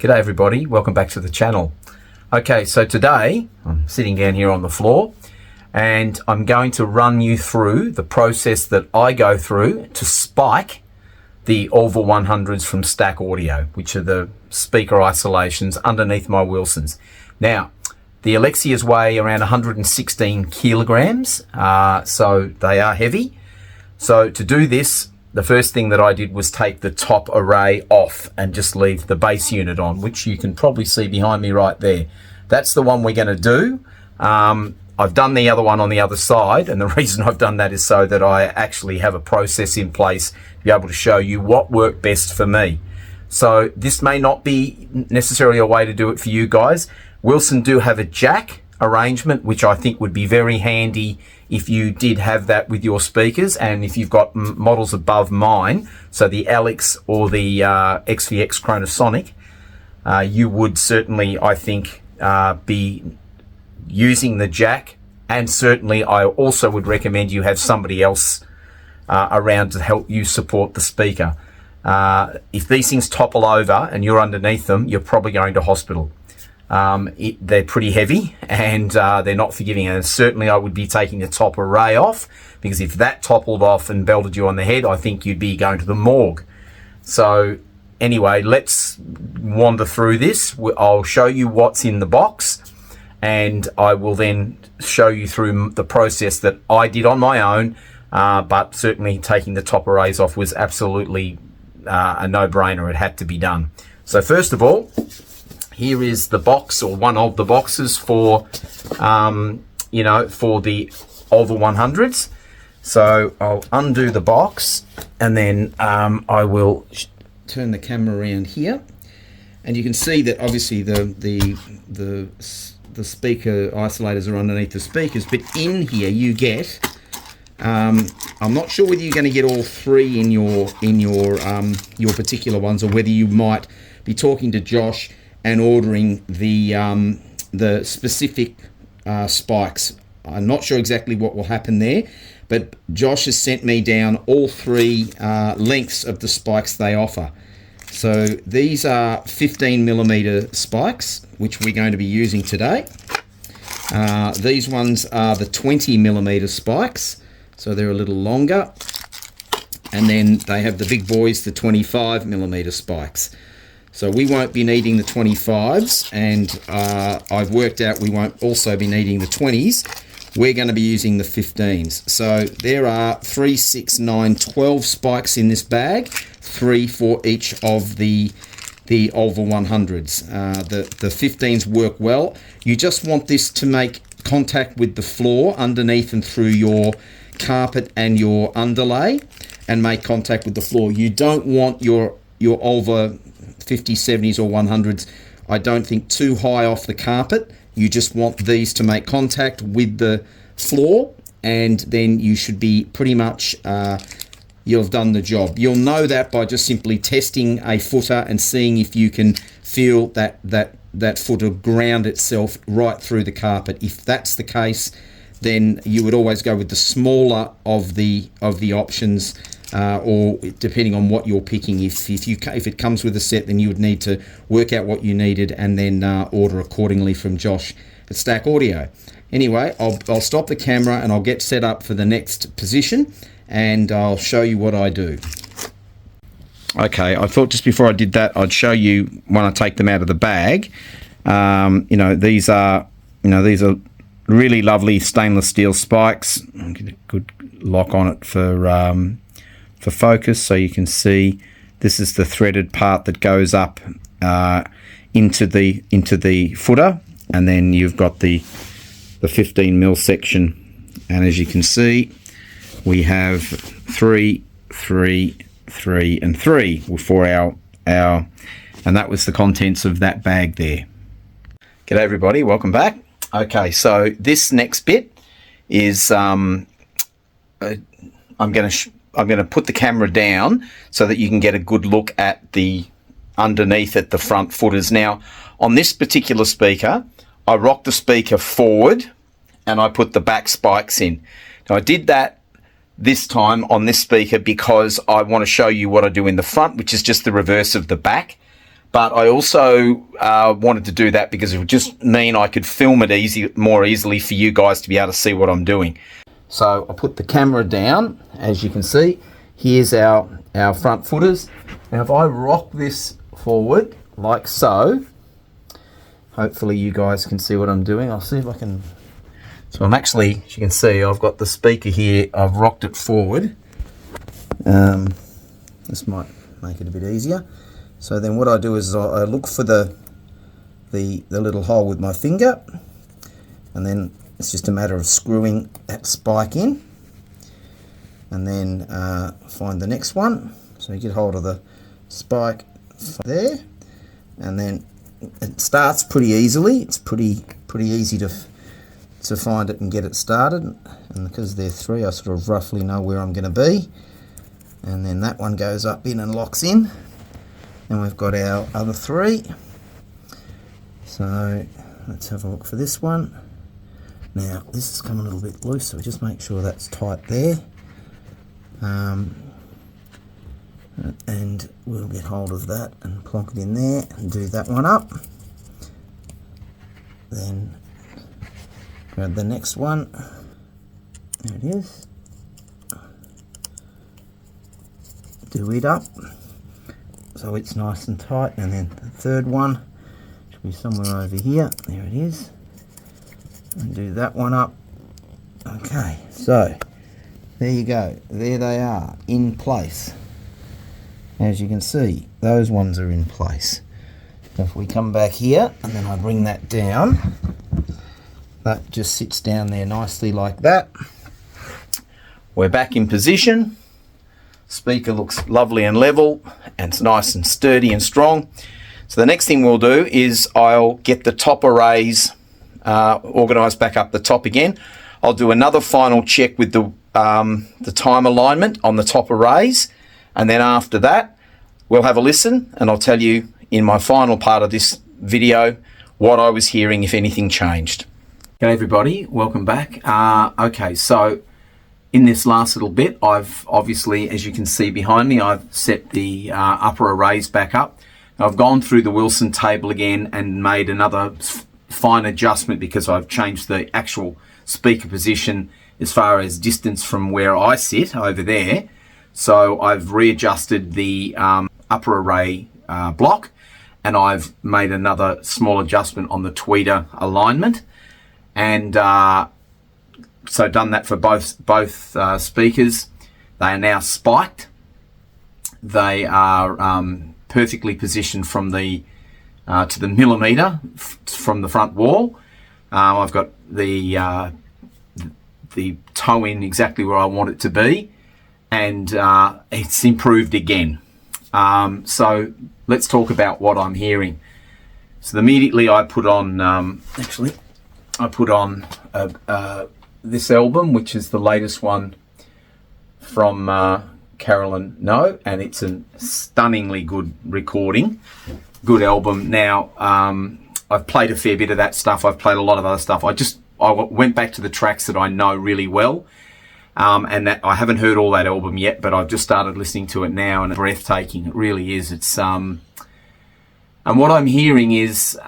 G'day everybody, welcome back to the channel. Okay, so today I'm sitting down here on the floor and I'm going to run you through the process that I go through to spike the Auva 100s from Stack Audio, which are the speaker isolations underneath my Wilsons. Now, the Alexia'S weigh around 116 kilograms, so they are heavy. So to do this, the first thing that I did was take the top array off and just leave the base unit on, which you can probably see behind me right there. That's the one we're going to do. I've done the other one on the other side, and the reason I've done that is so that I actually have a process in place to be able to show you what worked best for me. So this may not be necessarily a way to do it for you guys. Wilson do have a jack arrangement, which I think would be very handy if you did have that with your speakers, and if you've got models above mine, so the Alex or the XVX Chronosonic, you would certainly, I think, be using the jack, and certainly I also would recommend you have somebody else around to help you support the speaker. If these things topple over and you're underneath them, you're probably going to hospital. They're pretty heavy and they're not forgiving, and certainly I would be taking the top array off, because if that toppled off and belted you on the head, I think you'd be going to the morgue. So anyway, let's wander through this. I'll show you what's in the box, and I will then show you through the process that I did on my own, but certainly taking the top arrays off was absolutely a no-brainer. It had to be done. So first of all, here is the box, or one of the boxes for, for the Auva 100s. So I'll undo the box, and then I will turn the camera around here, and you can see that obviously the speaker isolators are underneath the speakers, but in here you get, I'm not sure whether you're going to get all three in your particular ones, or whether you might be talking to Josh and ordering the specific spikes. I'm not sure exactly what will happen there, but Josh has sent me down all three lengths of the spikes they offer. So these are 15mm spikes, which we're going to be using today. These ones are the 20mm spikes, so they're a little longer. And then they have the big boys, the 25mm spikes. So we won't be needing the 25s, and I've worked out we won't also be needing the 20s. We're going to be using the 15s. So there are 3, 6, 9, 12 spikes in this bag, 3 for each of the Auva 100s. The 15s work well. You just want this to make contact with the floor underneath and through your carpet and your underlay, and make contact with the floor. You don't want your Auva 50s, 70s or 100s, I don't think, too high off the carpet. You just want these to make contact with the floor, and then you should be pretty much, you'll have done the job. You'll know that by just simply testing a footer and seeing if you can feel that footer ground itself right through the carpet. If that's the case, then you would always go with the smaller of the options, or depending on what you're picking. If it comes with a set, then you would need to work out what you needed and then order accordingly from Josh at Stack Audio. Anyway, I'll stop the camera and I'll get set up for the next position, and I'll show you what I do. Okay, I thought just before I did that, I'd show you when I take them out of the bag. These are really lovely stainless steel spikes. I'll get a good lock on it for focus, so you can see this is the threaded part that goes up into the footer, and then you've got the 15mm section, and as you can see, we have 3, 3, 3 and 3 for our and that was the contents of that bag there. G'day everybody, welcome back. Okay, so this next bit is I'm going to put the camera down so that you can get a good look at the underneath at the front footers. Now, on this particular speaker, I rocked the speaker forward and I put the back spikes in. Now, I did that this time on this speaker because I want to show you what I do in the front, which is just the reverse of the back. but I also wanted to do that because it would just mean I could film it more easily for you guys to be able to see what I'm doing. So I put the camera down, as you can see. Here's our front footers. Now if I rock this forward like so, hopefully you guys can see what I'm doing. I'll see if I can. So I'm actually, as you can see, I've got the speaker here. I've rocked it forward. This might make it a bit easier. So then what I do is I look for the little hole with my finger, and then it's just a matter of screwing that spike in, and then find the next one. So you get hold of the spike there, and then it starts pretty easily. It's pretty easy to find it and get it started, and because they're three, I sort of roughly know where I'm going to be. And then that one goes up in and locks in. And we've got our other three. So let's have a look for this one. Now this has come a little bit loose, so just make sure that's tight there. And we'll get hold of that and plonk it in there and do that one up. Then grab the next one. There it is. Do it up so it's nice and tight, and then the third one should be somewhere over here. There it is. And do that one up. Okay, so there you go. There they are, in place. As you can see, those ones are in place. So if we come back here and then I bring that down, that just sits down there nicely like that. We're back in position. Speaker looks lovely and level, and it's nice and sturdy and strong. So the next thing we'll do is I'll get the top arrays organised back up the top again. I'll do another final check with the time alignment on the top arrays, and then after that we'll have a listen, and I'll tell you in my final part of this video what I was hearing, if anything changed. Okay everybody, welcome back. Okay, so in this last little bit, I've obviously, as you can see behind me, I've set the upper arrays back up. I've gone through the Wilson table again and made another fine adjustment because I've changed the actual speaker position as far as distance from where I sit over there. So I've readjusted the upper array block, and I've made another small adjustment on the tweeter alignment, and so done that for both speakers. They are now spiked. They are perfectly positioned from the to the millimeter from the front wall. I've got the toe in exactly where I want it to be, and it's improved again. So let's talk about what I'm hearing. So immediately I put on this album, which is the latest one from Carolyn No, and it's a stunningly good recording, good album. Now I've played a fair bit of that stuff. I've played a lot of other stuff. I went back to the tracks that I know really well, and that I haven't heard all that album yet, but I've just started listening to it now, and it's breathtaking. It really is. It's and what I'm hearing is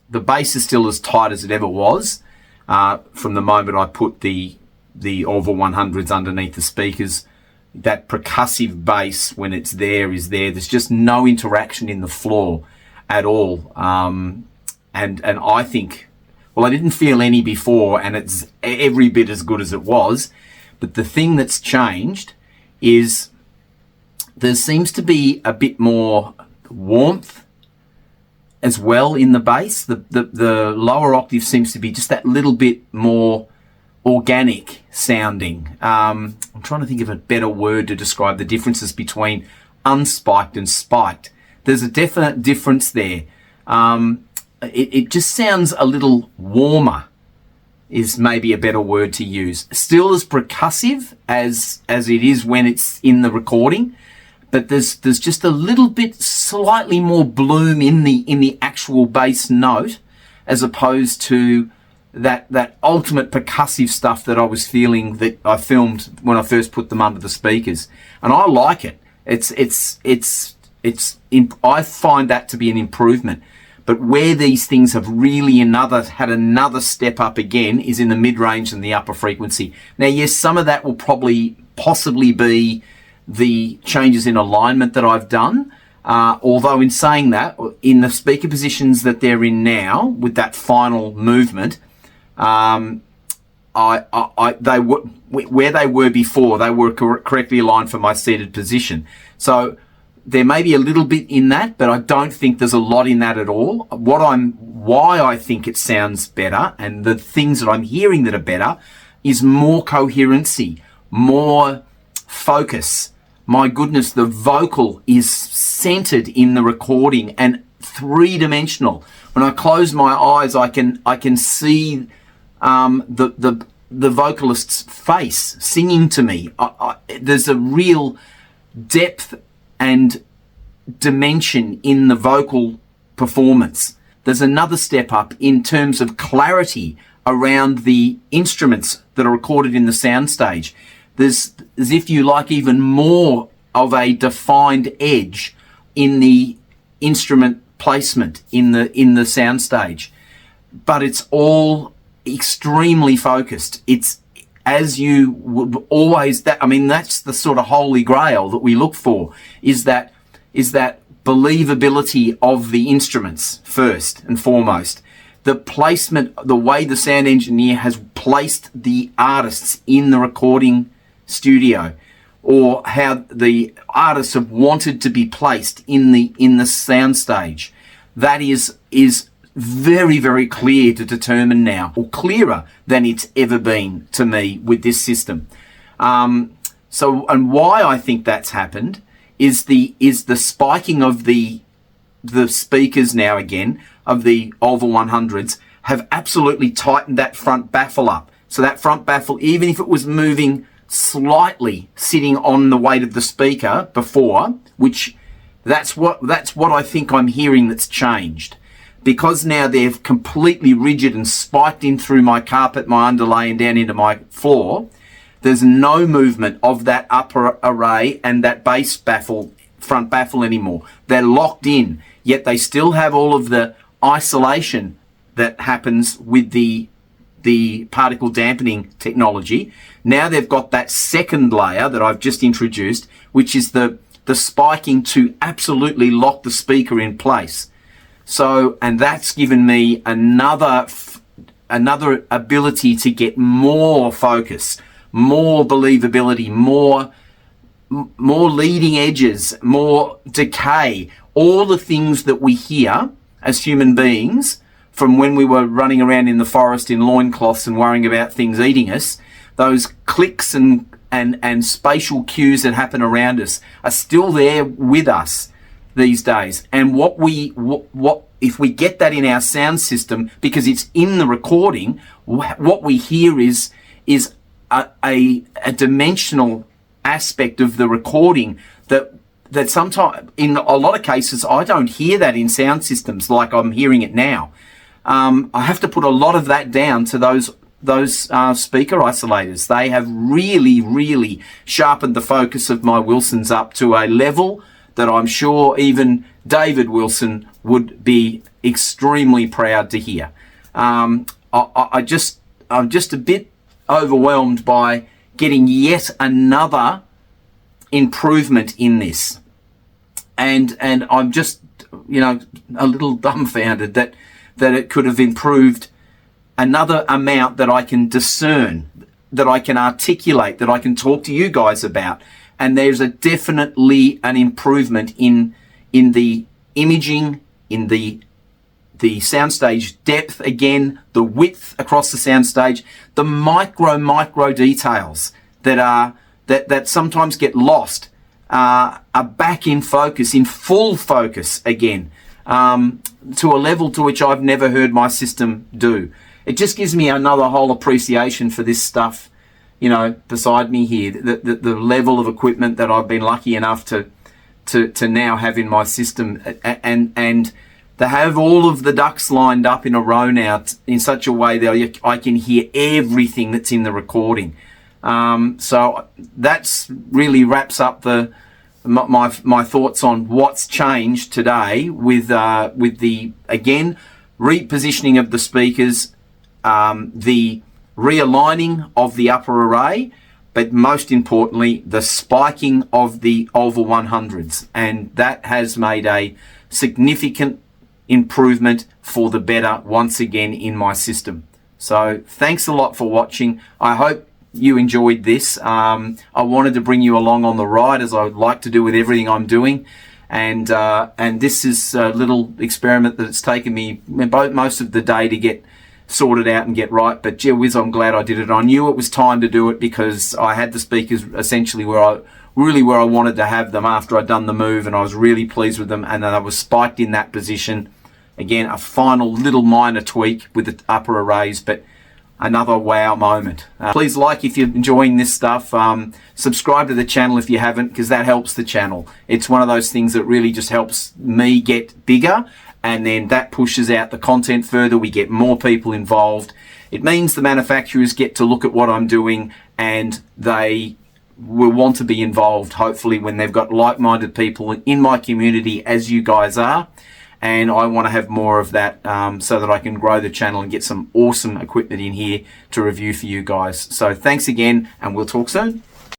the bass is still as tight as it ever was. From the moment I put the Auva 100s underneath the speakers, that percussive bass, when it's there, is there. There's just no interaction in the floor at all. And I think, well, I didn't feel any before, and it's every bit as good as it was. But the thing that's changed is there seems to be a bit more warmth as well in the bass. The lower octave seems to be just that little bit more organic sounding. I'm trying to think of a better word to describe the differences between unspiked and spiked. There's a definite difference there. It just sounds a little warmer, is maybe a better word to use. Still as percussive as it is when it's in the recording, but there's just a little bit slightly more bloom in the actual bass note, as opposed to that ultimate percussive stuff that I was feeling that I filmed when I first put them under the speakers. And I like it. It's I find that to be an improvement. But where these things have really had another step up again is in the mid-range and the upper frequency. Now, yes, some of that will possibly be the changes in alignment that I've done. Although in saying that, in the speaker positions that they're in now, with that final movement, they were where they were before. They were correctly aligned for my seated position. So there may be a little bit in that, but I don't think there's a lot in that at all. Why I think it sounds better, and the things that I'm hearing that are better, is more coherency, more focus. My goodness, the vocal is centered in the recording and three-dimensional. When I close my eyes, I can see the vocalist's face singing to me. There's a real depth and dimension in the vocal performance. There's another step up in terms of clarity around the instruments that are recorded in the soundstage. There's, as if you like, even more of a defined edge in the instrument placement in the soundstage. But it's all extremely focused. It's as you would always, that's the sort of holy grail that we look for, is that believability of the instruments first and foremost. The placement, the way the sound engineer has placed the artists in the recording studio, or how the artists have wanted to be placed in the soundstage. That is very, very clear to determine now, or clearer than it's ever been to me with this system. And why I think that's happened is the spiking of the speakers now again, of the Auva 100s, have absolutely tightened that front baffle up. So that front baffle, even if it was moving slightly, sitting on the weight of the speaker before, which that's what I think I'm hearing that's changed. Because now they're completely rigid and spiked in through my carpet, my underlay, and down into my floor, there's no movement of that upper array and that bass baffle, front baffle anymore. They're locked in, yet they still have all of the isolation that happens with the particle dampening technology. Now they've got that second layer that I've just introduced, which is the spiking to absolutely lock the speaker in place. So, and that's given me another ability to get more focus, more believability, more leading edges, more decay, all the things that we hear as human beings from when we were running around in the forest in loincloths and worrying about things eating us. Those clicks and spatial cues that happen around us are still there with us these days. And what if we get that in our sound system, because it's in the recording, what we hear is a dimensional aspect of the recording that sometimes, in a lot of cases, I don't hear that in sound systems like I'm hearing it now. I have to put a lot of that down to those speaker isolators. They have really, really sharpened the focus of my Wilsons up to a level that I'm sure even David Wilson would be extremely proud to hear. I'm just a bit overwhelmed by getting yet another improvement in this, and I'm just a little dumbfounded that it could have improved another amount that I can discern, that I can articulate, that I can talk to you guys about. And there's definitely an improvement in the imaging, in the soundstage depth, again, the width across the soundstage, the micro details that sometimes get lost are back in focus, in full focus again, to a level to which I've never heard my system do. It just gives me another whole appreciation for this stuff, beside me here, the level of equipment that I've been lucky enough to now have in my system, and to have all of the ducks lined up in a row now in such a way that I can hear everything that's in the recording. So that's really wraps up the my thoughts on what's changed today with the, again, repositioning of the speakers, the realigning of the upper array, but most importantly, the spiking of the Auva 100s. And that has made a significant improvement for the better once again in my system. So thanks a lot for watching. I hope you enjoyed this. I wanted to bring you along on the ride, as I like to do with everything I'm doing. And this is a little experiment that it's taken me most of the day to get sorted out and get right, but gee whiz, I'm glad I did it. I knew it was time to do it because I had the speakers essentially where I wanted to have them after I'd done the move, and I was really pleased with them, and then I was spiked in that position. Again, a final little minor tweak with the upper arrays, but another wow moment. Please like if you're enjoying this stuff. Subscribe to the channel if you haven't, because that helps the channel. It's one of those things that really just helps me get bigger, and then that pushes out the content further. We get more people involved. It means the manufacturers get to look at what I'm doing, and they will want to be involved, hopefully, when they've got like-minded people in my community, as you guys are. And I want to have more of that so that I can grow the channel and get some awesome equipment in here to review for you guys. So thanks again, and we'll talk soon.